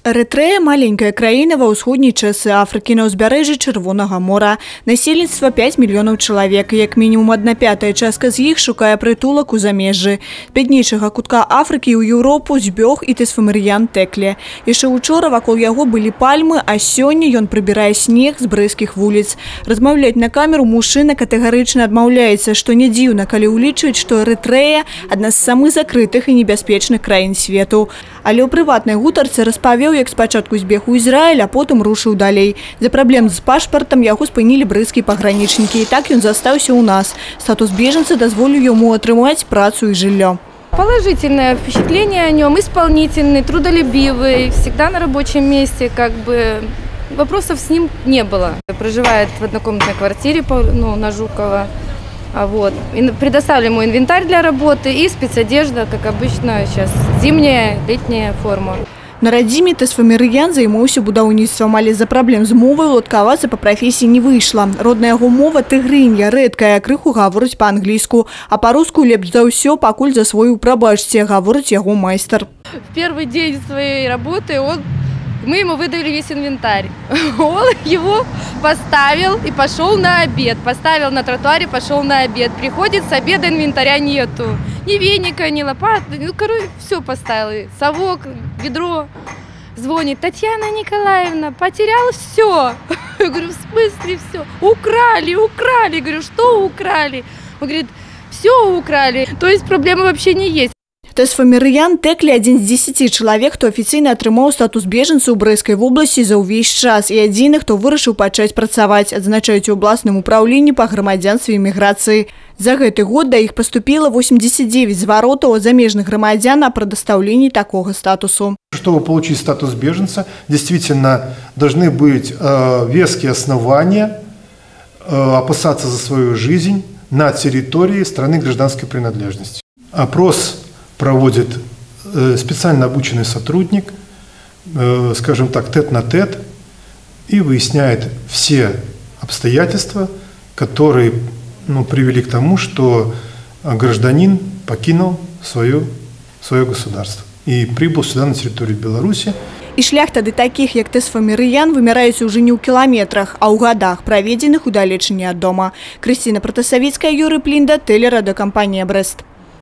Эритрея – маленькая краіна ва ўсходняй частцы Афрыкі на ўзбярэжжы Чырвонага мора. Насельніцтва 5 мільёнаў чалавек. Як мінімум 1/5 частка з іх шукае прытулак у замежжы. З паўднічнага кутка Афрыкі ў Еўропу збег і Тесфамарыян Текле. Яшчэ учора вакол яго былі пальмы, а сёння ён прыбірае снег з брэсцкіх вуліц. Размаўляць на камеру мужчына катэгарычна адмаўляецца, што не дзіўна, калі ўлічваць, што Эритрея – адна з самых закрытых і небяспечных краін свету. Але ў прыватнай гутарцы распавёў, як спачатку збег у Ізраіль, а потым рушыў далей. За праблем з пашпартам яго спынілі брэсцкія пагранічнікі, і так ён застаўся ў нас. Статус беженца дазволіў яму атрымаць працу і жыллё. Положительное впечатление о нем, исполнительный, трудолюбивый, всегда на рабочем месте, вопросов с ним не было. Проживает в однокомнатной квартире на Жукова. Предоставили ему инвентарь для работы и спецодежда, как обычно сейчас, зимняя, летняя форма. На радзіме Тесфамарыян займаўся будаўніцтвам, але з-за праблем з мовай уладкавацца па прафесіі не выйшла. Родная яго мова тыгрынья, рэдкая, крыху гаворыць па-англійску, а па-руску лепш за ўсё, пакуль засвоіў прабачце, гаворыць яго майстар. В первый день своей работы мы ему выдали весь инвентарь. Он его поставил и пошел на обед. Поставил на тротуаре, пошел на обед. Приходит с обеда, инвентаря нету. Ни веника, ни лопаты. Все поставил. Совок, ведро. Звонит: Татьяна Николаевна, потерял все. Я говорю: в смысле все? Украли. Говорю: что украли? Он говорит: все украли. То есть проблемы вообще не есть. Тесфамарыян Текле – один з 10 чалавек, хто афіцыйна атрымаў статус бежанца ў Брэсцкай вобласці за ўвесь час, і адзіны, хто вырашыў пачаць працаваць, адзначаюць у абласным управленні па грамадзянстве і міграцыі. За гэты год да іх паступіла 89 зваротаў ад замежных грамадзян о предоставлении такого статусу. Чтобы получить статус беженца, действительно должны быть веские основания опасаться за свою жизнь на территории страны гражданской принадлежности. Опрос проводит специально обученный сотрудник, скажем так, тет-на-тет, и выясняет все обстоятельства, которые привели к тому, что гражданин покинул свое государство и прибыл сюда на территорию Беларуси. І шлях тады такіх, як Тесфамарыян, вымяраецца ўжо не ў кіламетрах, а ў гадах, праведзеных у далечыні ад дома. Крысціна Пратасавіцкая, Юрый Плінда, тэлерадыёкампанія «Брэст».